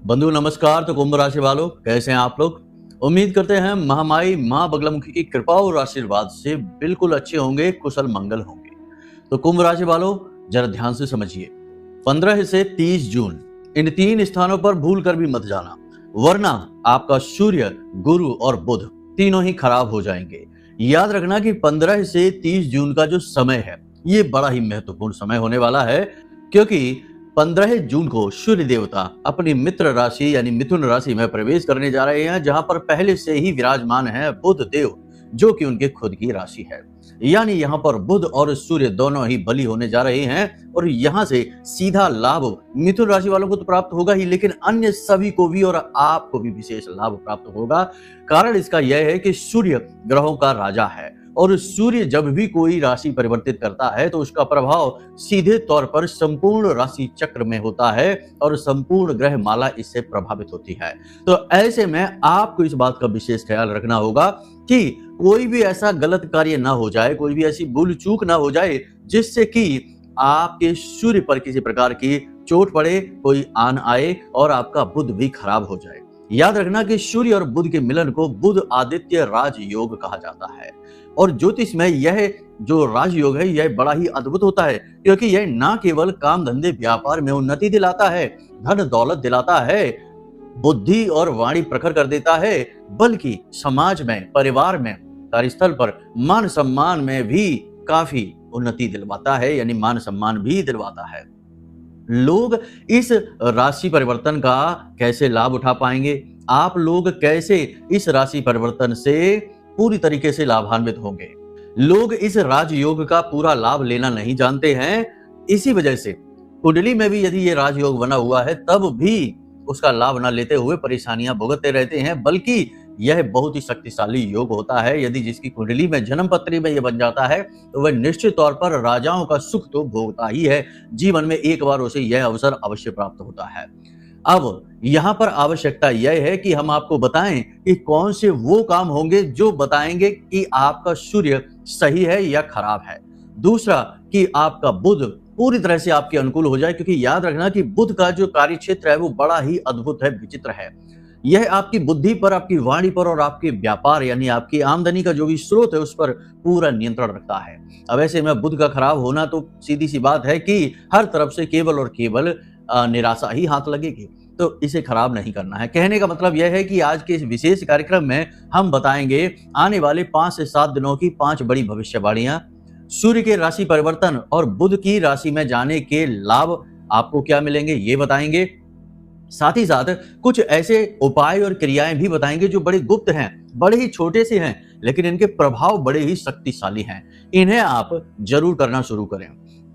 बंधु नमस्कार। तो कुंभ राशि वालों, कैसे हैं आप लोग? उम्मीद करते हैं महामाई माँ बगलामुखी की कृपा और आशीर्वाद से बिल्कुल अच्छे होंगे, कुशल मंगल होंगे। तो कुंभ राशि वालों, जरा ध्यान से समझिए। 15 से 30 जून इन 3 स्थानों पर भूल कर भी मत जाना, वरना आपका सूर्य, गुरु और बुध तीनों ही खराब हो जाएंगे। याद रखना कि 15 से 30 जून का जो समय है, ये बड़ा ही महत्वपूर्ण समय होने वाला है, क्योंकि 15 जून को सूर्य देवता अपनी मित्र राशि यानी मिथुन राशि में प्रवेश करने जा रहे हैं, जहां पर पहले से ही विराजमान है बुध देव, जो कि उनके खुद की राशि है। यानी यहाँ पर बुध और सूर्य दोनों ही बली होने जा रहे हैं, और यहाँ से सीधा लाभ मिथुन राशि वालों को तो प्राप्त होगा ही, लेकिन अन्य सभी को भी और आपको भी विशेष लाभ प्राप्त होगा। कारण इसका यह है कि सूर्य ग्रहों का राजा है, और सूर्य जब भी कोई राशि परिवर्तित करता है तो उसका प्रभाव सीधे तौर पर संपूर्ण राशि चक्र में होता है, और संपूर्ण ग्रह माला इससे प्रभावित होती है। तो ऐसे में आपको इस बात का विशेष ख्याल रखना होगा कि कोई भी ऐसा गलत कार्य ना हो जाए, कोई भी ऐसी भूल चूक ना हो जाए जिससे कि आपके सूर्य पर किसी प्रकार की चोट पड़े, कोई आन आए और आपका बुध भी खराब हो जाए। याद रखना कि सूर्य और बुध के मिलन को बुध आदित्य राजयोग कहा जाता है, और ज्योतिष में यह जो राजयोग है यह बड़ा ही अद्भुत होता है, क्योंकि यह न केवल काम धंधे व्यापार में उन्नति दिलाता है, धन दौलत दिलाता है, बुद्धि और वाणी प्रखर कर देता है, बल्कि समाज में, परिवार में, कार्यस्थल पर मान सम्मान में भी काफी उन्नति दिलवाता है, यानी मान सम्मान भी दिलवाता है। लोग इस राशि परिवर्तन का कैसे लाभ उठा पाएंगे? आप लोग कैसे इस राशि परिवर्तन से पूरी तरीके से लाभान्वित होंगे? लोग इस राजयोग का पूरा लाभ लेना नहीं जानते हैं। इसी वजह से कुंडली में भी यदि ये राजयोग बना हुआ है, तब भी उसका लाभ न लेते हुए परेशानियां भुगतते रहते हैं, बल्कि यह बहुत ही शक्तिशाली योग होता है। यदि जिसकी कुंडली में, जन्म पत्री में यह बन जाता है, तो वह निश्चित तौर पर राजाओं का सुख तो भोगता ही है। जीवन में एक बार उसे यह अवसर अवश्य प्राप्त होता है। अब यहाँ पर आवश्यकता यह है कि हम आपको बताएं कि कौन से वो काम होंगे जो बताएंगे कि आपका सूर्य सही है या खराब है। दूसरा, कि आपका बुध पूरी तरह से आपके अनुकूल हो जाए, क्योंकि याद रखना कि बुध का जो कार्य क्षेत्र है वो बड़ा ही अद्भुत है, विचित्र है। यह आपकी बुद्धि पर, आपकी वाणी पर और आपके व्यापार यानी आपकी आमदनी का जो भी स्रोत है उस पर पूरा नियंत्रण रखता है। अब ऐसे में बुध का खराब होना तो सीधी सी बात है कि हर तरफ से केवल और केवल निराशा ही हाथ लगेगी, तो इसे खराब नहीं करना है। कहने का मतलब यह है कि आज के इस विशेष कार्यक्रम में हम बताएंगे आने वाले 5 से 7 दिनों की 5 बड़ी भविष्यवाणियां, सूर्य के राशि परिवर्तन और बुध की राशि में जाने के लाभ आपको क्या मिलेंगे ये बताएंगे। साथ ही साथ कुछ ऐसे उपाय और क्रियाएं भी बताएंगे जो बड़े गुप्त हैं, बड़े ही छोटे से हैं, लेकिन इनके प्रभाव बड़े ही शक्तिशाली हैं। इन्हें आप जरूर करना शुरू करें।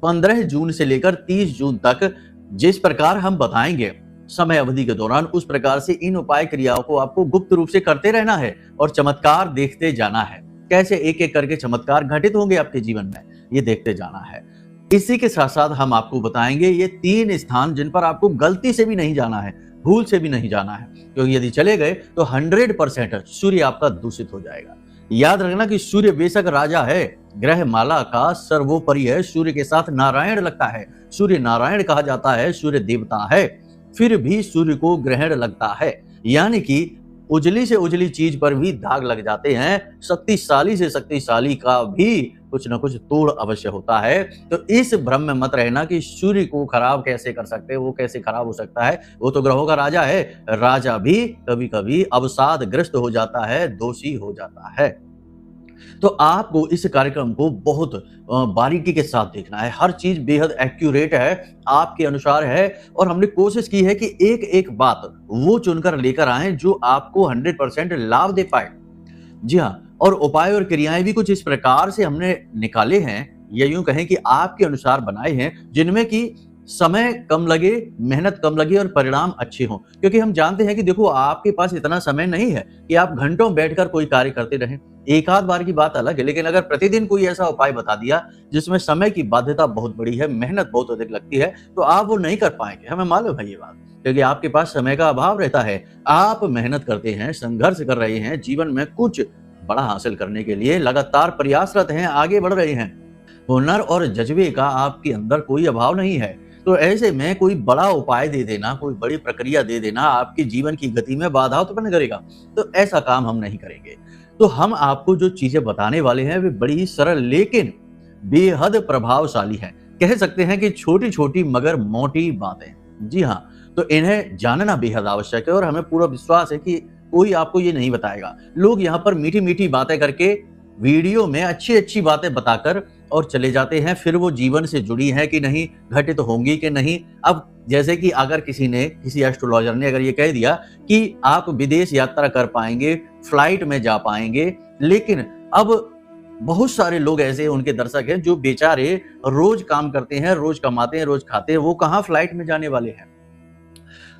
15 जून से लेकर 30 जून तक जिस प्रकार हम बताएंगे समय अवधि के दौरान, उस प्रकार से इन उपाय क्रियाओं को आपको गुप्त रूप से करते रहना है और चमत्कार देखते जाना है। कैसे एक एक करके चमत्कार घटित होंगे आपके जीवन में, ये देखते जाना है। इसी के साथ साथ हम आपको बताएंगे ये 3 स्थान जिन पर आपको गलती से भी नहीं जाना है, भूल से भी नहीं जाना है, क्योंकि यदि चले गए तो 100% सूर्य आपका दूषित हो जाएगा। याद रखना कि सूर्य बेशक राजा है, ग्रह माला का सर्वोपरि है, सूर्य के साथ नारायण लगता है, सूर्य नारायण कहा जाता है, सूर्य देवता है, फिर भी सूर्य को ग्रहण लगता है, यानी कि उजली से उजली चीज पर भी दाग लग जाते हैं। शक्तिशाली से शक्तिशाली का भी कुछ ना कुछ तोड़ अवश्य होता है। तो इस भ्रम में मत रहना कि सूर्य को खराब कैसे कर सकते हैं, वो कैसे खराब हो सकता है, वो तो ग्रहों का राजा है। राजा भी कभी कभी अवसाद ग्रस्त हो जाता है, दोषी हो जाता है। तो आपको इस कार्यक्रम को बहुत बारीकी के साथ देखना है। हर चीज बेहद एक्यूरेट है, आपके अनुसार है, और हमने कोशिश की है कि एक एक बात वो चुनकर लेकर आए जो आपको 100% लाभ दे पाए। जी हाँ, और उपाय और क्रियाएं भी कुछ इस प्रकार से हमने निकाले हैं, या यूं कहें कि आपके अनुसार बनाए हैं, जिनमें कि समय कम लगे, मेहनत कम लगे और परिणाम अच्छे हों। क्योंकि हम जानते हैं कि देखो, आपके पास इतना समय नहीं है कि आप घंटों बैठकर कोई कार्य करते रहें। एक आध बार की बात अलग है, लेकिन अगर प्रतिदिन कोई ऐसा उपाय बता दिया जिसमें समय की बाध्यता बहुत बड़ी है, मेहनत बहुत अधिक लगती है, तो आप वो नहीं कर पाएंगे। हमें मालूम है ये बात, क्योंकि आपके पास समय का अभाव रहता है। आप मेहनत करते हैं, संघर्ष कर रहे हैं, जीवन में कुछ बड़ा हासिल करने के लिए लगातार प्रयासरत हैं, आगे बढ़ रहे हैं। हुनर और जज्बे का आपके अंदर कोई अभाव नहीं है। तो ऐसे में कोई बड़ा उपाय दे देना, कोई बड़ी प्रक्रिया दे देना आपके जीवन की गति में बाधा उत्पन्न करेगा। तो ऐसा काम हम नहीं करेंगे। तो हम आपको जो चीजें बताने वाले हैं वे बड़ी ही सरल लेकिन बेहद प्रभावशाली हैं। कह सकते हैं कि छोटी-छोटी मगर मोटी बातें। जी हाँ, तो इन्हें जानना बेहद आवश्यक है और हमें पूरा विश्वास है कि कोई आपको ये नहीं बताएगा। लोग यहाँ पर मीठी-मीठी बातें करके वीडियो में अच्छी-अच्छी बातें बताकर और चले जाते हैं, फिर वो जीवन से जुड़ी हैं कि नहीं, घटित होंगी कि नहीं। अब जैसे कि अगर किसी एस्ट्रोलॉजर ने अगर ये कह दिया कि आप विदेश यात्रा कर पाएंगे, फ्लाइट में जा पाएंगे, लेकिन अब बहुत सारे लोग ऐसे उनके दर्शक हैं जो बेचारे रोज काम करते हैं, रोज कमाते हैं, रोज खाते हैं, वो कहाँ फ्लाइट में जाने वाले हैं।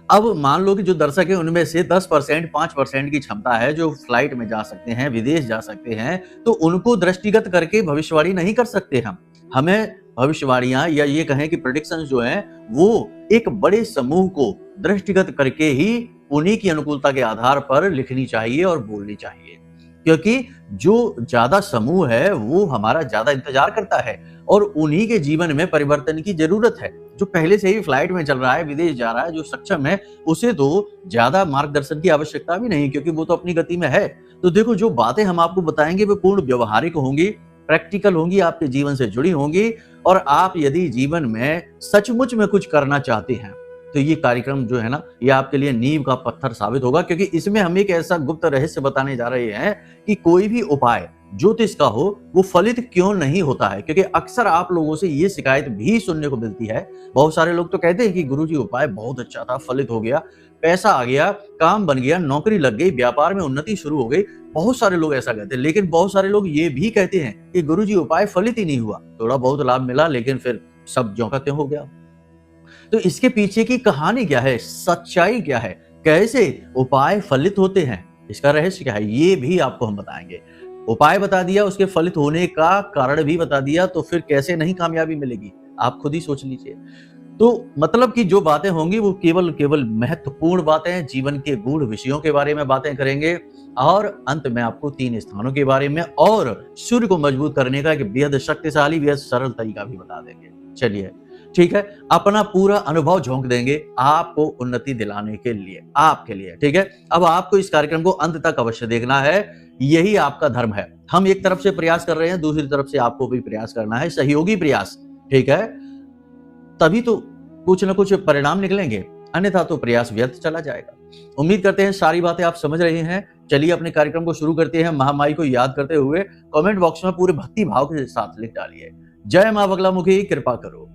अब मान लो कि जो दर्शक है उनमें से 10% 5% की क्षमता है जो फ्लाइट में जा सकते हैं, विदेश जा सकते हैं, तो उनको दृष्टिगत करके भविष्यवाणी नहीं कर सकते हम। हमें भविष्यवाणियां या ये कहें कि प्रेडिक्शंस जो हैं वो एक बड़े समूह को दृष्टिगत करके ही उन्हीं की अनुकूलता के आधार पर लिखनी चाहिए और बोलनी चाहिए, क्योंकि जो ज्यादा समूह है वो हमारा ज्यादा इंतजार करता है और उन्हीं के जीवन में परिवर्तन की जरूरत है। जो पहले से ही फ्लाइट में चल रहा है, विदेश जा रहा है, जो सक्षम है, उसे तो ज्यादा मार्गदर्शन की आवश्यकता भी नहीं, क्योंकि वो तो अपनी गति में है। तो देखो, जो बातें हम आपको बताएंगे वो पूर्ण व्यवहारिक होंगी, प्रैक्टिकल होंगी, आपके जीवन से जुड़ी होंगी। और आप यदि जीवन में सचमुच में कुछ करना चाहते हैं तो ये कार्यक्रम जो है ना, ये आपके लिए नींव का पत्थर साबित होगा, क्योंकि इसमें हम एक ऐसा गुप्त रहस्य बताने जा रहे हैं कि कोई भी उपाय ज्योतिष का हो वो फलित क्यों नहीं होता है। क्योंकि अक्सर आप लोगों से ये शिकायत भी सुनने को मिलती है। बहुत सारे लोग तो कहते हैं कि गुरुजी उपाय बहुत अच्छा था, फलित हो गया, पैसा आ गया, काम बन गया, नौकरी लग गई, व्यापार में उन्नति शुरू हो गई। बहुत सारे लोग ऐसा कहते हैं, लेकिन बहुत सारे लोग ये भी कहते हैं कि गुरुजी उपाय फलित ही नहीं हुआ, थोड़ा बहुत लाभ मिला लेकिन फिर सब ज्यों का त्यों हो गया। तो इसके पीछे की कहानी क्या है, सच्चाई क्या है, कैसे उपाय फलित होते हैं, इसका रहस्य क्या है, ये भी आपको हम बताएंगे। उपाय बता दिया, उसके फलित होने का कारण भी बता दिया, तो फिर कैसे नहीं कामयाबी मिलेगी, आप खुद ही सोच लीजिए। तो मतलब कि जो बातें होंगी वो केवल महत्वपूर्ण बातें, जीवन के गूढ़ विषयों के बारे में बातें करेंगे और अंत में आपको 3 स्थानों के बारे में और सूर्य को मजबूत करने का एक बेहद शक्तिशाली, बेहद सरल तरीका भी बता देंगे। चलिए ठीक है, अपना पूरा अनुभव झोंक देंगे आपको उन्नति दिलाने के लिए, आपके लिए। ठीक है, अब आपको इस कार्यक्रम को अंत तक अवश्य देखना है, यही आपका धर्म है। हम एक तरफ से प्रयास कर रहे हैं, दूसरी तरफ से आपको भी प्रयास करना है, सहयोगी प्रयास। ठीक है, तभी तो कुछ न कुछ परिणाम निकलेंगे, अन्यथा तो प्रयास व्यर्थ चला जाएगा। उम्मीद करते हैं सारी बातें आप समझ रहे हैं। चलिए अपने कार्यक्रम को शुरू करते हैं। महामाई को याद करते हुए कमेंट बॉक्स में पूरे भक्ति भाव के साथ लिख डालिए, जय मां बगलामुखी, कृपा करो।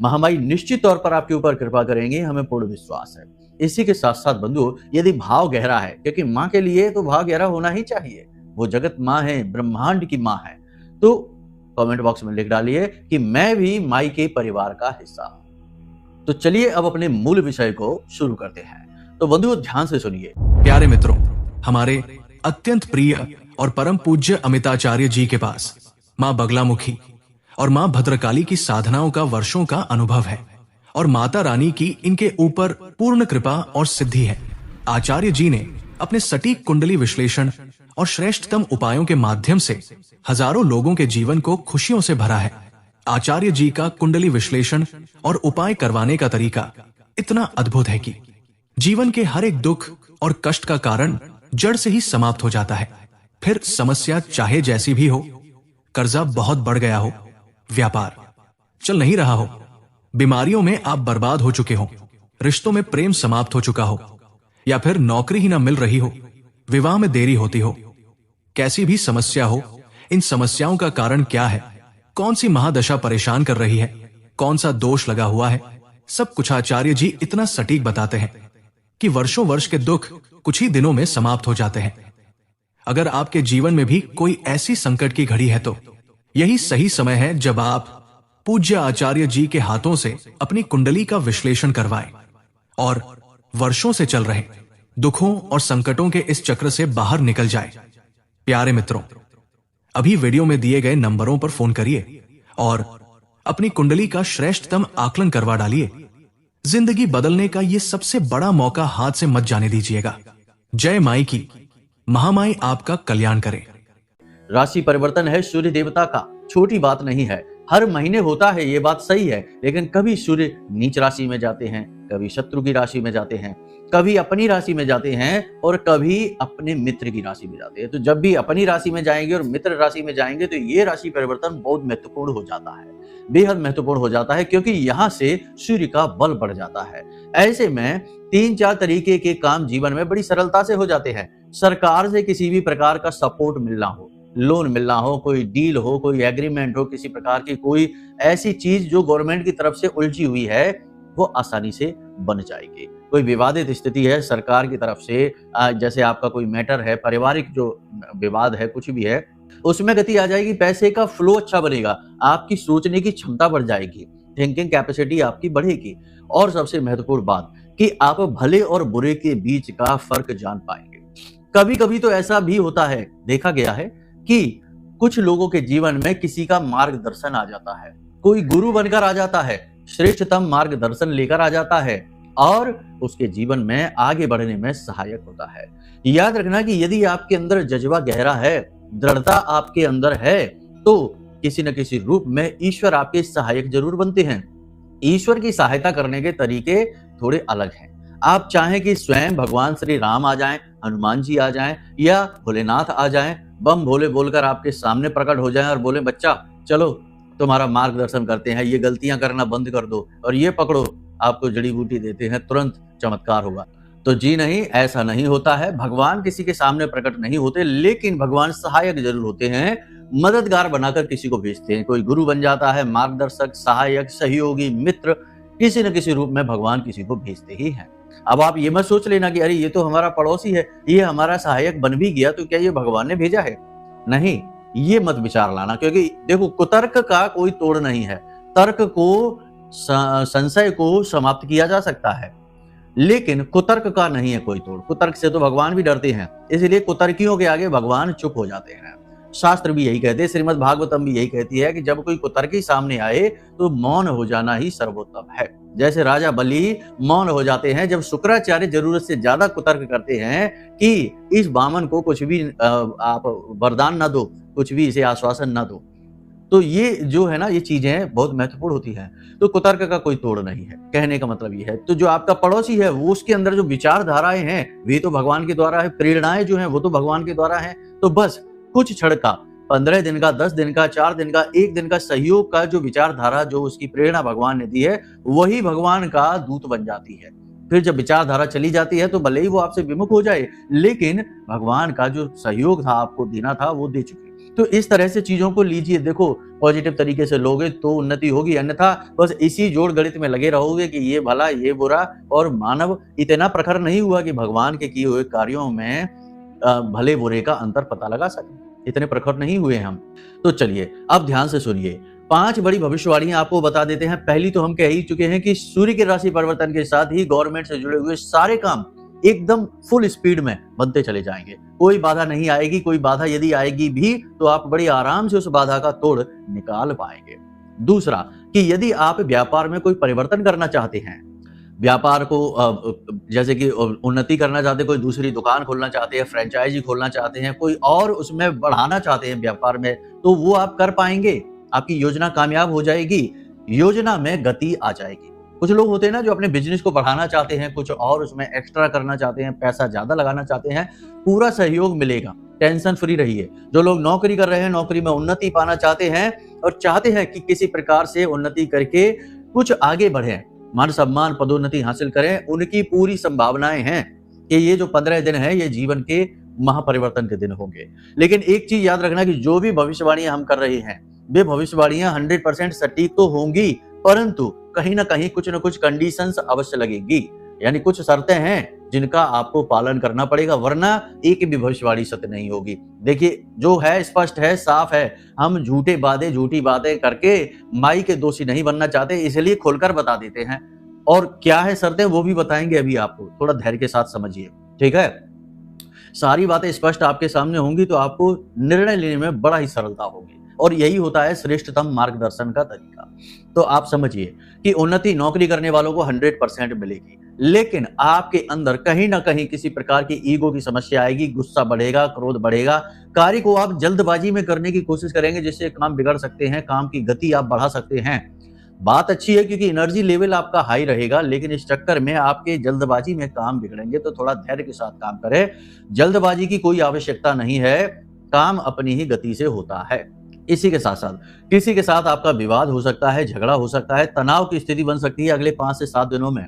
महामाई निश्चित तौर पर आपके ऊपर कृपा करेंगे, हमें पूर्ण विश्वास है। इसी के साथ साथ बंधु, यदि भाव गहरा है, क्योंकि माँ के लिए तो भाव गहरा होना ही चाहिए, वो जगत माँ है, ब्रह्मांड की माँ है, तो कमेंट बॉक्स में लिख डालिए कि मैं भी माई के परिवार का हिस्सा हूं। तो चलिए अब अपने मूल विषय को शुरू करते हैं। तो बंधु ध्यान से सुनिए। प्यारे मित्रों, हमारे अत्यंत प्रिय और परम पूज्य अमिताचार्य जी के पास माँ बगलामुखी और माँ भद्रकाली की साधनाओं का वर्षों का अनुभव है और माता रानी की इनके ऊपर पूर्ण कृपा और सिद्धि है। आचार्य जी ने अपने सटीक कुंडली विश्लेषण और श्रेष्ठतम उपायों के माध्यम से हजारों लोगों के जीवन को खुशियों से भरा है। आचार्य जी का कुंडली विश्लेषण और उपाय करवाने का तरीका इतना अद्भुत है कि जीवन के हर एक दुख और कष्ट का कारण जड़ से ही समाप्त हो जाता है। फिर समस्या चाहे जैसी भी हो, कर्जा बहुत बढ़ गया हो, व्यापार चल नहीं रहा हो, बीमारियों में आप बर्बाद हो चुके हो, रिश्तों में प्रेम समाप्त हो चुका हो, या फिर नौकरी ही ना मिल रही हो, विवाह में देरी होती हो, कैसी भी समस्या हो, इन समस्याओं का कारण क्या है, कौन सी महादशा परेशान कर रही है, कौन सा दोष लगा हुआ है, सब कुछ आचार्य जी इतना सटीक बताते हैं कि वर्षों वर्ष के दुख कुछ ही दिनों में समाप्त हो जाते हैं। अगर आपके जीवन में भी कोई ऐसी संकट की घड़ी है तो यही सही समय है जब आप पूज्य आचार्य जी के हाथों से अपनी कुंडली का विश्लेषण करवाएं और वर्षों से चल रहे दुखों और संकटों के इस चक्र से बाहर निकल जाए। प्यारे मित्रों, अभी वीडियो में दिए गए नंबरों पर फोन करिए और अपनी कुंडली का श्रेष्ठतम आकलन करवा डालिए। जिंदगी बदलने का ये सबसे बड़ा मौका हाथ से मत जाने दीजिएगा। जय माई की, महामाई आपका कल्याण करे। राशि परिवर्तन है सूर्य देवता का, छोटी बात नहीं है। हर महीने होता है, ये बात सही है, लेकिन कभी सूर्य नीच राशि में जाते हैं, कभी शत्रु की राशि में जाते हैं, कभी अपनी राशि में जाते हैं और कभी अपने मित्र की राशि में जाते हैं। तो जब भी अपनी राशि में जाएंगे और मित्र राशि में जाएंगे तो ये राशि परिवर्तन बहुत महत्वपूर्ण हो जाता है, बेहद महत्वपूर्ण हो जाता है, क्योंकि यहाँ से सूर्य का बल बढ़ जाता है। ऐसे में 3-4 तरीके के काम जीवन में बड़ी सरलता से हो जाते हैं। सरकार से किसी भी प्रकार का सपोर्ट मिलना हो, लोन मिलना हो, कोई डील हो, कोई एग्रीमेंट हो, किसी प्रकार की कोई ऐसी चीज जो गवर्नमेंट की तरफ से उलझी हुई है, वो आसानी से बन जाएगी। कोई विवादित स्थिति है सरकार की तरफ से, जैसे आपका कोई मैटर है, पारिवारिक जो विवाद है, कुछ भी है, उसमें गति आ जाएगी, पैसे का फ्लो अच्छा बनेगा, आपकी सोचने की क्षमता बढ़ जाएगी, थिंकिंग कैपेसिटी आपकी बढ़ेगी। और सबसे महत्वपूर्ण बात कि आप भले और बुरे के बीच का फर्क जान पाएंगे। कभी कभी तो ऐसा भी होता है, देखा गया है कि कुछ लोगों के जीवन में किसी का मार्गदर्शन आ जाता है, कोई गुरु बनकर आ जाता है, श्रेष्ठतम मार्गदर्शन लेकर आ जाता है और उसके जीवन में आगे बढ़ने में सहायक होता है। याद रखना कि यदि आपके अंदर जज्बा गहरा है, दृढ़ता आपके अंदर है, तो किसी न किसी रूप में ईश्वर आपके सहायक जरूर बनते हैं। ईश्वर की सहायता करने के तरीके थोड़े अलग हैं। आप चाहें कि स्वयं भगवान श्री राम आ जाएं, हनुमान जी आ जाएं या भोलेनाथ आ जाएं, बम भोले बोलकर आपके सामने प्रकट हो जाएं और बोले बच्चा चलो तुम्हारा मार्गदर्शन करते हैं, ये गलतियां करना बंद कर दो और ये पकड़ो, आपको जड़ी बूटी देते हैं, तुरंत चमत्कार होगा। तो जी नहीं, ऐसा नहीं होता है। भगवान किसी के सामने प्रकट नहीं होते, लेकिन भगवान सहायक जरूर होते हैं, मददगार बनाकर किसी को भेजते हैं। कोई गुरु बन जाता है, मार्गदर्शक, सहायक, सहयोगी, मित्र, किसी न किसी रूप में भगवान किसी को भेजते ही हैं। अब आप ये मत सोच लेना कि अरे ये तो हमारा पड़ोसी है, ये हमारा सहायक बन भी गया तो क्या ये भगवान ने भेजा है? नहीं, ये मत विचार लाना, क्योंकि देखो कुतर्क का कोई तोड़ नहीं है। तर्क को, संशय को समाप्त किया जा सकता है, लेकिन कुतर्क का नहीं है कोई तोड़। कुतर्क से तो भगवान भी डरते हैं, इसलिए कुतर्कियों के आगे भगवान चुप हो जाते हैं। शास्त्र भी यही कहते हैं, श्रीमद् भागवतम भी यही कहती है कि जब कोई कुतर्की सामने आए तो मौन हो जाना ही सर्वोत्तम है। जैसे राजा बलि मौन हो जाते हैं जब शुक्राचार्य जरूरत से ज्यादा कुतर्क करते हैं कि इस बामन को कुछ भी आप वरदान ना दो, कुछ भी इसे आश्वासन ना दो। तो ये जो है ना, ये चीजें बहुत महत्वपूर्ण होती हैं। तो कुतर्क का कोई तोड़ नहीं है, कहने का मतलब ये है। तो जो आपका पड़ोसी है वो, उसके अंदर जो विचारधाराएं हैं वे तो भगवान के द्वारा है, प्रेरणाएं जो हैं वो तो भगवान के द्वारा है। तो बस कुछ क्षण का, 15 दिन का, 10 दिन का, 4 दिन का, 1 दिन का सहयोग का जो विचारधारा, जो उसकी प्रेरणा भगवान ने दी है, वही भगवान का दूत बन जाती है। फिर जब विचारधारा चली जाती है तो भले ही वो आपसे विमुख हो जाए, लेकिन भगवान का जो सहयोग था, आपको देना था, वो दे चुके। तो इस तरह से चीजों को लीजिए। देखो, पॉजिटिव तरीके से लोगे तो उन्नति होगी, अन्यथा बस इसी जोड़ गणित में लगे रहोगे कि ये भला ये बुरा। और मानव इतना प्रखर नहीं हुआ कि भगवान के किए हुए कार्यों में भले बुरे का अंतर पता लगा सके, इतने प्रखर नहीं हुए हम। तो चलिए अब ध्यान से सुनिए, 5 बड़ी भविष्यवाणियां आपको बता देते हैं। पहली तो हम कह ही चुके हैं कि सूर्य के राशि परिवर्तन के साथ ही गवर्नमेंट से जुड़े हुए सारे काम एकदम फुल स्पीड में बनते चले जाएंगे, कोई बाधा नहीं आएगी। कोई बाधा यदि आएगी भी तो आप बड़ी आराम से उस बाधा का तोड़ निकाल पाएंगे। दूसरा कि यदि आप व्यापार में कोई परिवर्तन करना चाहते हैं, व्यापार को जैसे कि उन्नति करना चाहते हैं, कोई दूसरी दुकान खोलना चाहते हैं, फ्रेंचाइजी खोलना चाहते हैं, कोई और उसमें बढ़ाना चाहते हैं व्यापार में, तो वो आप कर पाएंगे। आपकी योजना कामयाब हो जाएगी, योजना में गति आ जाएगी। कुछ लोग होते हैं ना जो अपने बिजनेस को बढ़ाना चाहते हैं, कुछ और उसमें एक्स्ट्रा करना चाहते हैं, पैसा ज्यादा लगाना चाहते हैं, पूरा सहयोग मिलेगा, टेंशन फ्री रहिए। जो लोग नौकरी कर रहे हैं, नौकरी में उन्नति पाना चाहते हैं और चाहते हैं कि किसी प्रकार से उन्नति करके कुछ आगे बढ़े, मान सम्मान पदोन्नति हासिल करें, उनकी पूरी संभावनाएं हैं कि ये जो 15 दिन है ये जीवन के महापरिवर्तन के दिन होंगे। लेकिन एक चीज याद रखना कि जो भी भविष्यवाणियां हम कर रहे हैं, वे भविष्यवाणियां 100% सटीक तो होंगी, परंतु कहीं ना कहीं कुछ न कुछ कंडीशंस अवश्य लगेगी, यानी कुछ शर्तें हैं जिनका आपको पालन करना पड़ेगा, वरना एक भी भविष्यवाणी सत्य नहीं होगी। देखिए, जो है स्पष्ट है, साफ है। हम झूठी बातें करके माई के दोषी नहीं बनना चाहते, इसलिए खोलकर बता देते हैं। और क्या है शर्तें वो भी बताएंगे अभी आपको, थोड़ा धैर्य के साथ समझिए, ठीक है। सारी बातें स्पष्ट आपके सामने होंगी तो आपको निर्णय लेने में बड़ा ही सरलता होगी, और यही होता है श्रेष्ठतम मार्गदर्शन का तरीका। तो आप समझिए कि उन्नति नौकरी करने वालों को 100% मिलेगी, लेकिन आपके अंदर कहीं ना कहीं किसी प्रकार की ईगो की समस्या आएगी, गुस्सा बढ़ेगा, क्रोध बढ़ेगा, कार्य को आप जल्दबाजी में करने की कोशिश करेंगे जिससे काम बिगड़ सकते हैं, काम की गति आप बढ़ा सकते हैं। बात अच्छी है क्योंकि एनर्जी लेवल आपका हाई रहेगा, लेकिन इस चक्कर में आपके जल्दबाजी में काम बिगड़ेंगे, तो थोड़ा धैर्य के साथ काम करें। जल्दबाजी की कोई आवश्यकता नहीं है, काम अपनी ही गति से होता है। इसी के साथ साथ किसी के साथ आपका विवाद हो सकता है, झगड़ा हो सकता है, तनाव की स्थिति बन सकती है अगले 5 से 7 दिनों में।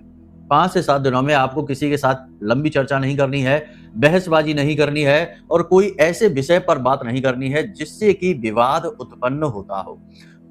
5 से 7 दिनों में आपको किसी के साथ लंबी चर्चा नहीं करनी है, बहसबाजी नहीं करनी है और कोई ऐसे विषय पर बात नहीं करनी है जिससे कि विवाद उत्पन्न होता हो।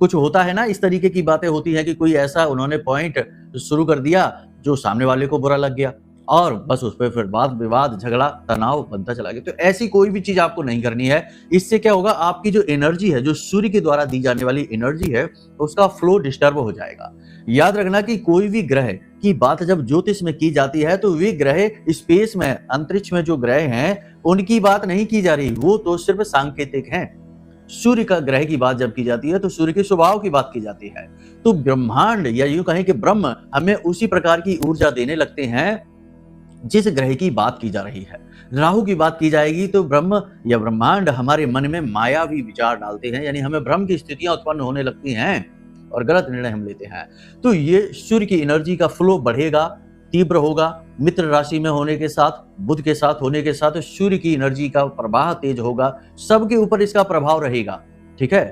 कुछ होता है ना, इस तरीके की बातें होती हैं कि कोई ऐसा उन्होंने पॉइंट शुरू कर दिया जो सामने वाले को बुरा लग गया और बस उस पे फिर वाद विवाद, झगड़ा, तनाव बनता चला गया। तो ऐसी कोई भी चीज आपको नहीं करनी है। इससे क्या होगा, आपकी जो एनर्जी है, जो सूर्य के द्वारा दी जाने वाली एनर्जी है, उसका फ्लो डिस्टर्ब हो जाएगा। याद रखना कि कोई भी ग्रह की बात जब ज्योतिष में की जाती है तो वे ग्रह स्पेस में, अंतरिक्ष में जो ग्रह हैं उनकी बात नहीं की जा रही, वो तो सिर्फ सांकेतिक हैं। सूर्य का ग्रह की बात जब की जाती है तो सूर्य के स्वभाव की बात की जाती है। तो ब्रह्मांड या यूं कहें कि ब्रह्म हमें उसी प्रकार की ऊर्जा देने लगते हैं जिस ग्रह की बात की जा रही है। राहु की बात की जाएगी तो ब्रह्म या ब्रह्मांड हमारे मन में मायावी विचार डालते हैं, यानी हमें भ्रम की स्थितियां उत्पन्न होने लगती हैं और गलत निर्णय हम लेते हैं। तो ये सूर्य की एनर्जी का फ्लो बढ़ेगा, तीव्र होगा। मित्र राशि में होने के साथ, बुध के साथ होने के साथ सूर्य की एनर्जी का प्रवाह तेज होगा, सबके ऊपर इसका प्रभाव रहेगा। ठीक है,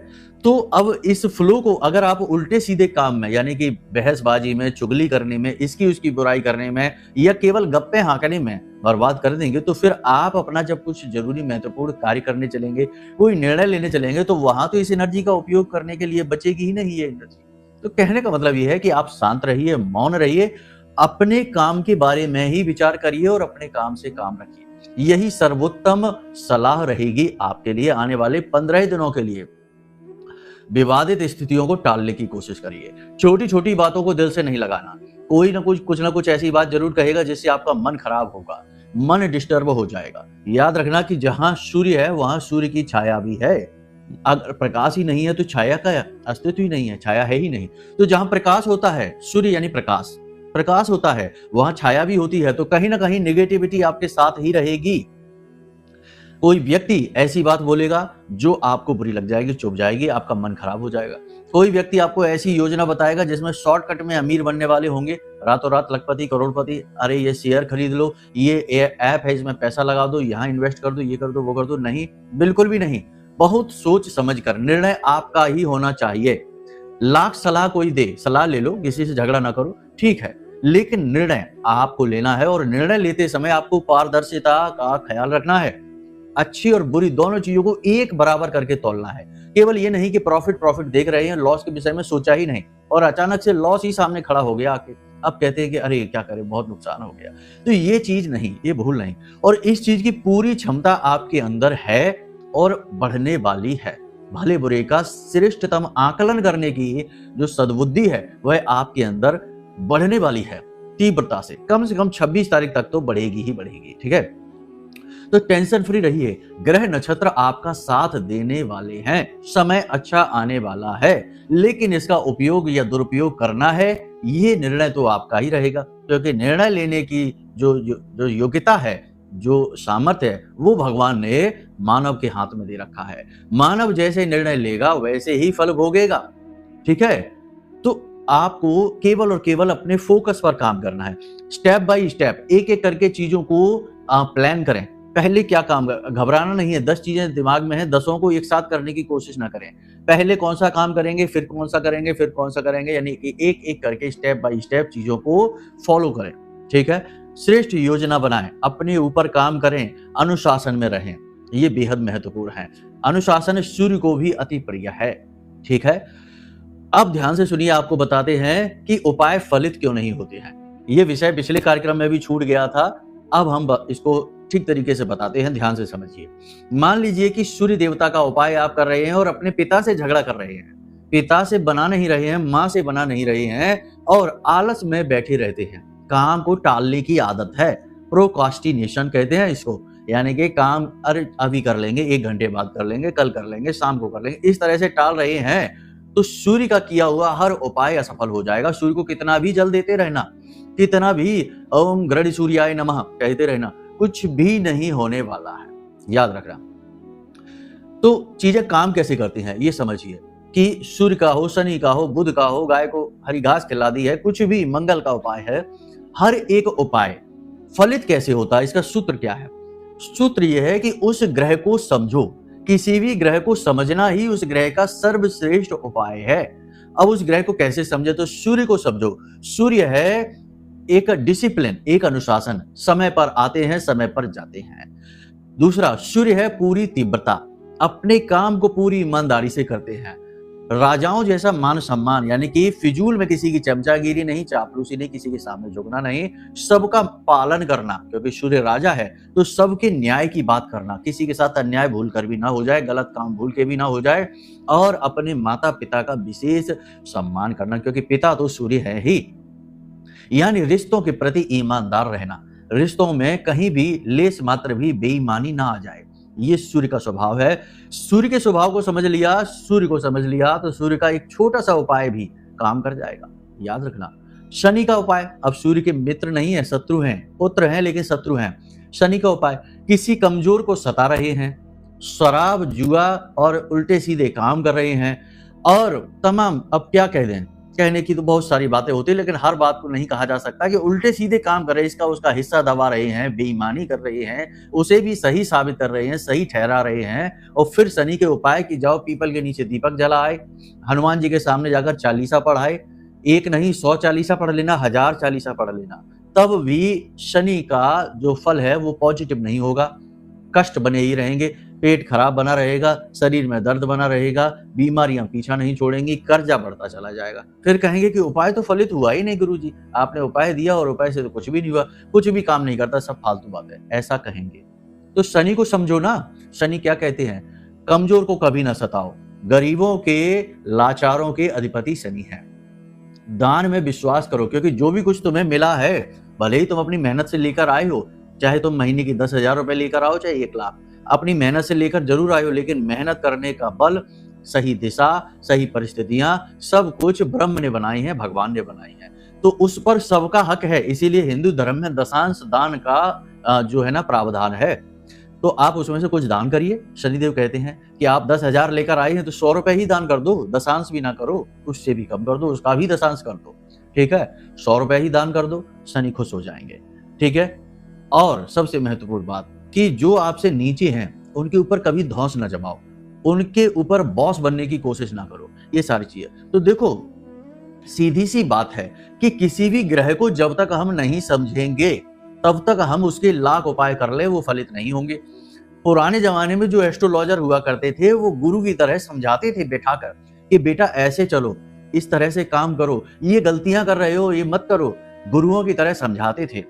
तो अब इस फ्लो को अगर आप उल्टे सीधे काम में, यानी कि बहसबाजी में, चुगली करने में, इसकी उसकी बुराई करने में या केवल गप्पे हाँकने में बर्बाद कर देंगे, तो फिर आप अपना जब कुछ जरूरी महत्वपूर्ण कार्य करने चलेंगे, कोई निर्णय लेने चलेंगे, तो वहां तो इस एनर्जी का उपयोग करने के लिए बचेगी ही नहीं ये एनर्जी। तो कहने का मतलब ये है कि आप शांत रहिए, मौन रहिए, अपने काम के बारे में ही विचार करिए और अपने काम से काम रखिए। यही सर्वोत्तम सलाह रहेगी आपके लिए आने वाले 15 दिनों के लिए। विवादित स्थितियों को टालने की कोशिश करिए। छोटी छोटी बातों को दिल से नहीं लगाना। कोई ना कुछ ना कुछ ऐसी बात जरूर कहेगा जिससे आपका मन खराब होगा, मन डिस्टर्ब हो जाएगा। याद रखना कि जहां सूर्य है वहां सूर्य की छाया भी है। अगर प्रकाश ही नहीं है तो छाया का अस्तित्व ही नहीं है, छाया है ही नहीं। तो जहां प्रकाश होता है, सूर्य यानी प्रकाश, प्रकाश होता है, वहां छाया भी होती है। तो कहीं ना कहीं नेगेटिविटी आपके साथ ही रहेगी। कोई व्यक्ति ऐसी बात बोलेगा जो आपको बुरी लग जाएगी, चुभ जाएगी, आपका मन खराब हो जाएगा। कोई व्यक्ति आपको ऐसी योजना बताएगा जिसमें शॉर्टकट में अमीर बनने वाले होंगे, रातों रात लखपति करोड़पति, अरे ये शेयर खरीद लो, ये ऐप है इसमें पैसा लगा दो, यहाँ इन्वेस्ट कर दो, ये कर दो, वो कर दो। नहीं, बिल्कुल भी नहीं। बहुत सोच समझ कर निर्णय आपका ही होना चाहिए। लाख सलाह कोई दे, सलाह ले लो, किसी से झगड़ा ना करो, ठीक है, लेकिन निर्णय आपको लेना है और निर्णय लेते समय आपको पारदर्शिता का ख्याल रखना है। अच्छी और बुरी दोनों चीजों को एक बराबर करके तोलना है। केवल ये नहीं कि प्रॉफिट देख रहे हैं, लॉस के विषय में सोचा ही नहीं और अचानक से लॉस ही सामने खड़ा हो गया आके, अब कहते हैं कि अरे क्या करें, बहुत नुकसान हो गया। तो ये चीज नहीं, ये भूल नहीं। और इस चीज की पूरी क्षमता आपके अंदर है और बढ़ने वाली है। भले बुरे का श्रेष्ठतम आकलन करने की जो सद्बुद्धि है वह आपके अंदर बढ़ने वाली है तीव्रता से कम 26 तारीख तक तो बढ़ेगी ही बढ़ेगी। ठीक है, तो टेंशन फ्री रहिए। ग्रह नक्षत्र आपका साथ देने वाले हैं, समय अच्छा आने वाला है, लेकिन इसका उपयोग या दुरुपयोग करना है ये निर्णय तो आपका ही रहेगा। क्योंकि निर्णय लेने की जो योग्यता है, जो सामर्थ्य है, वो भगवान ने मानव के हाथ में दे रखा है। मानव जैसे निर्णय लेगा वैसे ही फल भोगेगा। ठीक है, तो आपको केवल और केवल अपने फोकस पर काम करना है। स्टेप बाय स्टेप, एक एक करके चीजों को प्लान करें। पहले क्या काम, घबराना नहीं है। 10 चीजें दिमाग में है, 10 को एक साथ करने की कोशिश ना करें। पहले कौन सा काम करेंगे, फिर कौन सा करेंगे, फिर कौन सा करेंगे, यानी कि एक एक करके स्टेप बाय स्टेप चीजों को फॉलो करें। ठीक है, श्रेष्ठ योजना बनाएं, अपने ऊपर काम करें, अनुशासन में रहें, ये बेहद महत्वपूर्ण है। अनुशासन सूर्य को भी अति प्रिय है। ठीक है, अब ध्यान से सुनिए, आपको बताते हैं कि उपाय फलित क्यों नहीं होते हैं। ये विषय पिछले कार्यक्रम में भी छूट गया था, अब हम इसको ठीक तरीके से बताते हैं, ध्यान से समझिए। मान लीजिए कि सूर्य देवता का उपाय आप कर रहे हैं और अपने पिता से झगड़ा कर रहे हैं, पिता से बना नहीं रहे हैं, माँ से बना नहीं रहे हैं और आलस में बैठे रहते हैं। काम को टालने की आदत है, प्रोक्रास्टिनेशन कहते हैं इसको, यानी कि काम अरे अभी कर लेंगे, 1 घंटे बाद कर लेंगे, कल कर लेंगे, शाम को कर लेंगे, इस तरह से टाल रहे हैं। तो सूर्य का किया हुआ हर उपाय असफल हो जाएगा। सूर्य को कितना भी जल देते रहना, कितना भी ओम ग्रह सूर्याय नमः कहते रहना, कुछ भी नहीं होने वाला है, याद रखना। तो चीजें काम कैसे करती हैं ये समझिए कि सूर्य का हो, शनि का हो, बुध का हो, गाय को हरी घास खिला दी है, कुछ भी मंगल का उपाय है, हर एक उपाय फलित कैसे होता है, इसका सूत्र क्या है? सूत्र यह है कि उस ग्रह को समझो, किसी भी ग्रह को समझना ही उस ग्रह का सर्वश्रेष्ठ उपाय है। अब उस ग्रह को कैसे समझे? तो सूर्य को समझो। सूर्य है एक डिसिप्लिन, एक अनुशासन, समय पर आते हैं, समय पर जाते हैं। दूसरा, सूर्य है पूरी तीव्रता, अपने काम को पूरी ईमानदारी से करते हैं। राजाओं जैसा मान सम्मान, यानी कि फिजूल में किसी की चमचागिरी नहीं, चापलूसी नहीं, किसी के सामने झुकना नहीं, सबका पालन करना, क्योंकि सूर्य राजा है तो सबके न्याय की बात करना, किसी के साथ अन्याय भूल कर भी ना हो जाए, गलत काम भूल के भी ना हो जाए, और अपने माता पिता का विशेष सम्मान करना, क्योंकि पिता तो सूर्य है ही। यानी रिश्तों के प्रति ईमानदार रहना, रिश्तों में कहीं भी लेस मात्र भी बेईमानी ना आ जाए, ये सूर्य का स्वभाव है। सूर्य के स्वभाव को समझ लिया, सूर्य को समझ लिया, तो सूर्य का एक छोटा सा उपाय भी काम कर जाएगा, याद रखना। शनि का उपाय, अब सूर्य के मित्र नहीं है, शत्रु हैं, पुत्र हैं लेकिन शत्रु हैं। शनि का उपाय, किसी कमजोर को सता रहे हैं, शराब जुआ और उल्टे सीधे काम कर रहे हैं, और तमाम, अब क्या कह दें, कहने की तो बहुत सारी बातें होती है, लेकिन हर बात को नहीं कहा जा सकता कि उल्टे सीधे काम कर रहे हैं, इसका उसका हिस्सा दबा रहे हैं, बेईमानी कर रहे हैं, उसे भी सही साबित कर रहे हैं, सही ठहरा रहे हैं। और फिर शनि के उपाय कि जाओ पीपल के नीचे दीपक जलाए, हनुमान जी के सामने जाकर चालीसा पढ़ाए, एक नहीं 100 चालीसा पढ़ लेना, 1000 चालीसा पढ़ लेना, तब भी शनि का जो फल है वो पॉजिटिव नहीं होगा, कष्ट बने ही रहेंगे, पेट खराब बना रहेगा, शरीर में दर्द बना रहेगा, बीमारियां पीछा नहीं छोड़ेंगी, कर्जा बढ़ता चला जाएगा। फिर कहेंगे कि उपाय तो फलित हुआ ही नहीं गुरुजी, आपने उपाय दिया और उपाय से तो कुछ भी नहीं हुआ, कुछ भी काम नहीं करता, सब फालतू बात है, ऐसा कहेंगे। तो शनि को समझो ना, शनि क्या कहते हैं? कमजोर को कभी ना सताओ, गरीबों के, लाचारों के अधिपति शनि है। दान में विश्वास करो, क्योंकि जो भी कुछ तुम्हें मिला है, भले ही तुम अपनी मेहनत से लेकर आए हो, चाहे तुम महीने की 10,000 रुपए लेकर आओ, चाहे 1 लाख, अपनी मेहनत से लेकर जरूर आए हो, लेकिन मेहनत करने का बल, सही दिशा, सही परिस्थितियां, सब कुछ ब्रह्म ने बनाई हैं, भगवान ने बनाई हैं, तो उस पर सबका हक है। इसीलिए हिंदू धर्म में दशांश दान का जो है ना प्रावधान है, तो आप उसमें से कुछ दान करिए। शनिदेव कहते हैं कि आप 10,000 लेकर आए हैं तो 100 रुपए ही दान कर दो, दशांश भी ना करो, उससे भी कम कर दो, उसका भी दशांश कर दो, ठीक है, 100 रुपए ही दान कर दो, शनि खुश हो जाएंगे, ठीक है। और सबसे महत्वपूर्ण बात कि जो आपसे नीचे हैं उनके ऊपर कभी धौंस न जमाओ, उनके ऊपर बॉस बनने की कोशिश ना करो, ये सारी चीजें। तो देखो, सीधी सी बात है कि किसी भी ग्रह को जब तक हम नहीं समझेंगे तब तक हम उसके लाख उपाय कर ले, वो फलित नहीं होंगे। पुराने जमाने में जो एस्ट्रोलॉजर हुआ करते थे वो गुरु की तरह समझाते थे बैठाकर कि बेटा ऐसे चलो, इस तरह से काम करो, ये गलतियां कर रहे हो ये मत करो, गुरुओं की तरह समझाते थे,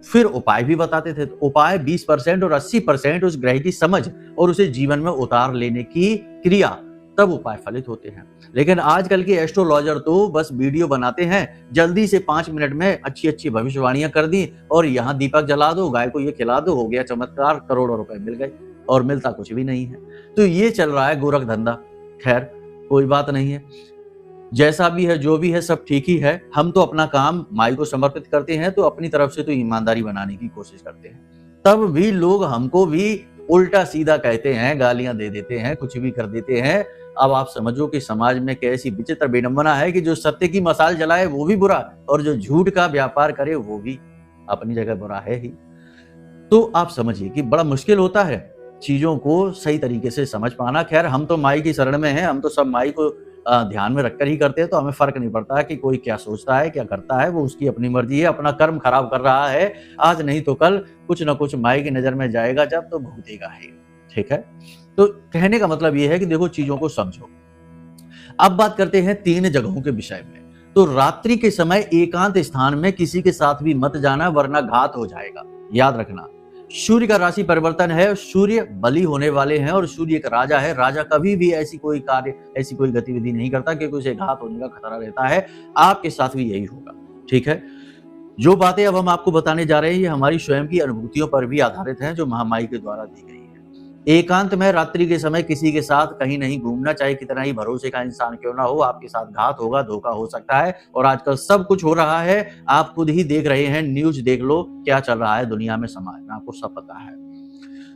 फिर उपाय भी बताते थे। तो उपाय 20% और 80% उस ग्रह की समझ और उसे जीवन में उतार लेने की क्रिया, तब उपाय फलित होते हैं। लेकिन आजकल के एस्ट्रोलॉजर तो बस वीडियो बनाते हैं, जल्दी से 5 मिनट में अच्छी अच्छी भविष्यवाणियां कर दी और यहाँ दीपक जला दो, गाय को ये खिला दो, हो गया चमत्कार, करोड़ों रुपए मिल गए, और मिलता कुछ भी नहीं है। तो ये चल रहा है गोरख धंधा। खैर कोई बात नहीं है, जैसा भी है जो भी है सब ठीक ही है। हम तो अपना काम माई को समर्पित करते हैं, तो अपनी तरफ से तो ईमानदारी बनाने की कोशिश करते हैं। तब भी लोग हमको भी उल्टा सीधा कहते हैं, गालियां दे देते हैं, कुछ भी कर देते हैं। अब आप समझो कि समाज में कैसी विचित्र विडंबना है कि जो सत्य की मसाल जलाए वो भी बुरा, और जो झूठ का व्यापार करे वो भी अपनी जगह बुरा है ही। तो आप समझिए कि बड़ा मुश्किल होता है चीजों को सही तरीके से समझ पाना। खैर हम तो माई की शरण में हैं, हम तो सब माई को ध्यान में रखकर ही करते हैं, तो हमें फर्क नहीं पड़ता है कि कोई क्या सोचता है क्या करता है, वो उसकी अपनी मर्जी है, अपना कर्म खराब कर रहा है, आज नहीं तो कल कुछ ना कुछ माई की नजर में जाएगा जब, तो भुगतेगा ही, ठीक है। तो कहने का मतलब ये है कि देखो चीजों को समझो। अब बात करते हैं 3 जगहों के विषय में। तो रात्रि के समय एकांत स्थान में किसी के साथ भी मत जाना, वरना घात हो जाएगा, याद रखना। सूर्य का राशि परिवर्तन है, सूर्य बली होने वाले हैं, और सूर्य एक राजा है। राजा कभी भी ऐसी कोई कार्य, ऐसी कोई गतिविधि नहीं करता क्योंकि उसे घात होने का खतरा रहता है। आपके साथ भी यही होगा, ठीक है। जो बातें अब हम आपको बताने जा रहे हैं ये हमारी स्वयं की अनुभूतियों पर भी आधारित हैं, जो महामाई के द्वारा दी गई है। एकांत में रात्रि के समय किसी के साथ कहीं नहीं घूमना, चाहे कितना ही भरोसे का इंसान क्यों ना हो, आपके साथ घात होगा, धोखा हो सकता है। और आजकल सब कुछ हो रहा है, आप खुद ही देख रहे हैं, न्यूज देख लो क्या चल रहा है दुनिया में, समाज में, आपको सब पता है।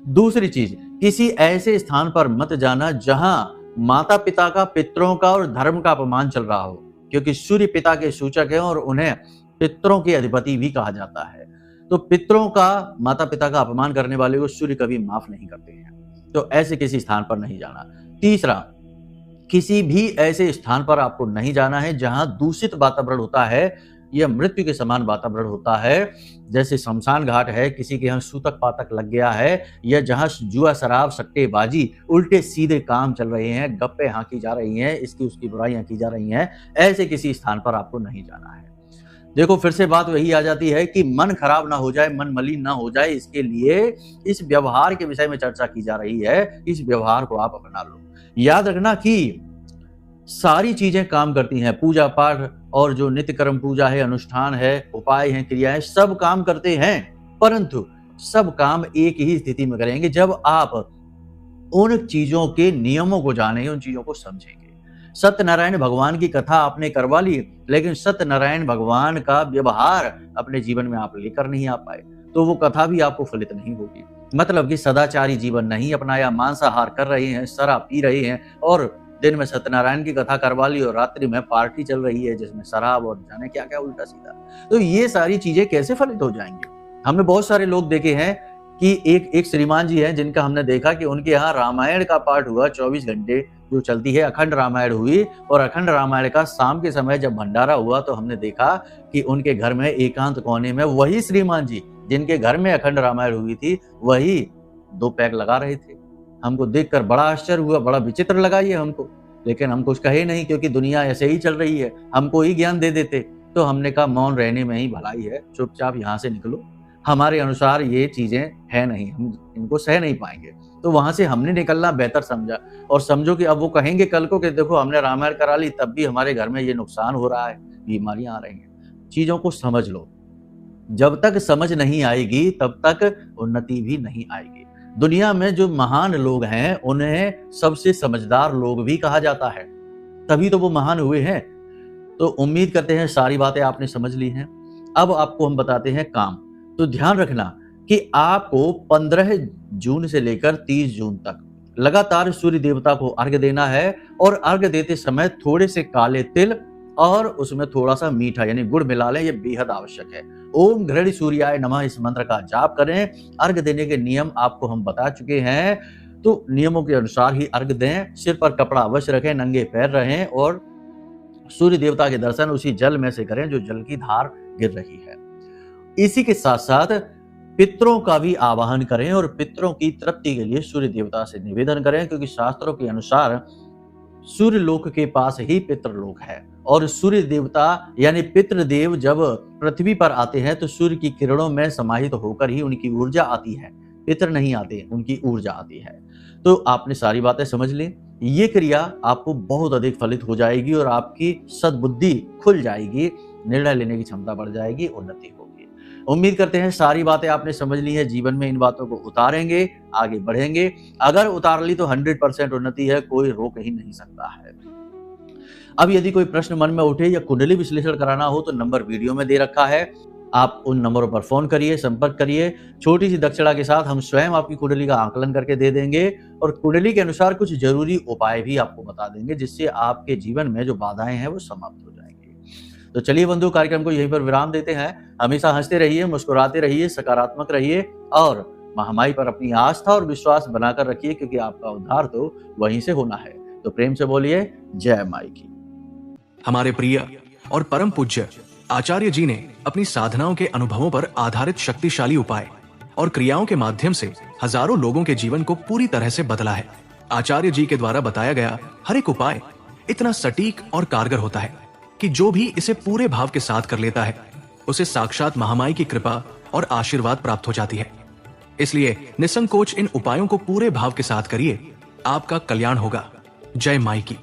दूसरी चीज, किसी ऐसे स्थान पर मत जाना जहां माता पिता का, पितरों का और धर्म का अपमान चल रहा हो, क्योंकि सूर्य पिता के सूचक है और उन्हें पितरों के अधिपति भी कहा जाता है। तो पितरों का, माता पिता का अपमान करने वाले को सूर्य कभी माफ नहीं करते हैं, तो ऐसे किसी स्थान पर नहीं जाना। तीसरा, किसी भी ऐसे स्थान पर आपको नहीं जाना है जहां दूषित वातावरण होता है या मृत्यु के समान वातावरण होता है, जैसे शमशान घाट है, किसी के यहाँ सूतक पातक लग गया है, या जहां जुआ शराब सट्टेबाजी उल्टे सीधे काम चल रहे हैं, गप्पे हाँकी जा रही हैं, इसकी उसकी बुराइयां की जा रही हैं, ऐसे किसी स्थान पर आपको नहीं जाना है। देखो फिर से बात वही आ जाती है कि मन खराब ना हो जाए, मन मलिन ना हो जाए, इसके लिए इस व्यवहार के विषय में चर्चा की जा रही है। इस व्यवहार को आप अपना लो। याद रखना कि सारी चीजें काम करती हैं, पूजा पाठ और जो नित्य कर्म पूजा है, अनुष्ठान है, उपाय हैं, क्रियाएं, सब काम करते हैं, परंतु सब काम एक ही स्थिति में करेंगे जब आप उन चीजों के नियमों को जानेंगे, उन चीजों को समझेंगे। सत्यनारायण भगवान की कथा आपने करवा ली, लेकिन सत्यनारायण भगवान का व्यवहार अपने जीवन में आप लेकर नहीं आ पाए, तो वो कथा भी आपको फलित नहीं होगी। मतलब कि सदाचारी जीवन नहीं अपनाया, मांसाहार कर रहे हैं, शराब पी रहे हैं, और दिन में सत्यनारायण की कथा करवा ली और रात्रि में पार्टी चल रही है जिसमें शराब और जाने क्या क्या उल्टा सीधा। तो ये सारी चीजें कैसे फलित हो जाएंगे? हमने बहुत सारे लोग देखे हैं कि एक श्रीमान जी हैं जिनका हमने देखा कि उनके यहाँ रामायण का पाठ हुआ, 24 घंटे जो चलती है अखंड रामायण हुई, और अखंड रामायण का शाम के समय जब भंडारा हुआ तो हमने देखा कि उनके घर में एकांत कोने में वही श्रीमान जी जिनके घर में अखंड रामायण हुई थी, वही 2 पैक लगा रहे थे। हमको देखकर बड़ा आश्चर्य हुआ, बड़ा विचित्र लगा ये हमको, लेकिन हम कुछ कहे नहीं क्योंकि दुनिया ऐसे ही चल रही है, हमको ही ज्ञान दे देते। तो हमने कहा मौन रहने में ही भलाई है, चुपचाप यहाँ से निकलो, हमारे अनुसार ये चीजें है नहीं, हम इनको सह नहीं पाएंगे। तो वहां से हमने निकलना बेहतर समझा। और समझो कि अब वो कहेंगे कल को कि देखो हमने रामायण करा ली, तब भी हमारे घर में ये नुकसान हो रहा है, बीमारियां आ रही हैं। चीजों को समझ लो, जब तक समझ नहीं आएगी तब तक उन्नति भी नहीं आएगी। दुनिया में जो महान लोग हैं उन्हें सबसे समझदार लोग भी कहा जाता है, तभी तो वो महान हुए हैं। तो उम्मीद करते हैं सारी बातें आपने समझ ली हैं। अब आपको हम बताते हैं काम। तो ध्यान रखना कि आपको 15 जून से लेकर 30 जून तक लगातार सूर्य देवता को अर्घ्य देना है, और अर्घ्य देते समय थोड़े से काले तिल और उसमें थोड़ा सा मीठा यानी गुड़ मिला लें, ये बेहद आवश्यक है। ओम घृणी सूर्याय नमः इस मंत्र का जाप करें। अर्घ्य देने के नियम आपको हम बता चुके हैं, तो नियमों के अनुसार ही अर्घ्य दें। सिर पर कपड़ा अवश्य रखें, नंगे पैर रहें, और सूर्य देवता के दर्शन उसी जल में से करें जो जल की धार गिर रही है। इसी के साथ साथ पितरों का भी आवाहन करें और पितरों की तृप्ति के लिए सूर्य देवता से निवेदन करें, क्योंकि शास्त्रों के अनुसार सूर्य लोक के पास ही पितृलोक है, और सूर्य देवता यानी पितृदेव जब पृथ्वी पर आते हैं तो सूर्य की किरणों में समाहित होकर ही उनकी ऊर्जा आती है, पितर नहीं आते, उनकी ऊर्जा आती है। तो आपने सारी बातें समझ ली। ये क्रिया आपको बहुत अधिक फलित हो जाएगी और आपकी सद्बुद्धि खुल जाएगी, निर्णय लेने की क्षमता बढ़ जाएगी, उन्नति होगी। उम्मीद करते हैं सारी बातें आपने समझ ली है, जीवन में इन बातों को उतारेंगे, आगे बढ़ेंगे। अगर उतार ली तो 100% उन्नति है, कोई रोक ही नहीं सकता है। अब यदि कोई प्रश्न मन में उठे या कुंडली विश्लेषण कराना हो तो नंबर वीडियो में दे रखा है, आप उन नंबरों पर फोन करिए, संपर्क करिए। छोटी सी दक्षिणा के साथ हम स्वयं आपकी कुंडली का आकलन करके दे देंगे, और कुंडली के अनुसार कुछ जरूरी उपाय भी आपको बता देंगे, जिससे आपके जीवन में जो बाधाएं हैं वो समाप्त हो जाएंगी। तो चलिए बंधु, कार्यक्रम को यहीं पर विराम देते हैं। हमेशा हंसते रहिए, मुस्कुराते रहिए, सकारात्मक रहिए, और महामाई पर अपनी आस्था और विश्वास बनाकर रखिए, क्योंकि आपका उद्धार तो वहीं से होना है। तो प्रेम से बोलिए जय माई की। हमारे प्रिय और परम पूज्य आचार्य जी ने अपनी साधनाओं के अनुभवों पर आधारित शक्तिशाली उपाय और क्रियाओं के माध्यम से हजारों लोगों के जीवन को पूरी तरह से बदला है। आचार्य जी के द्वारा बताया गया हर एक उपाय इतना सटीक और कारगर होता है कि जो भी इसे पूरे भाव के साथ कर लेता है उसे साक्षात महामाई की कृपा और आशीर्वाद प्राप्त हो जाती है। इसलिए निसंकोच इन उपायों को पूरे भाव के साथ करिए, आपका कल्याण होगा। जय माई की।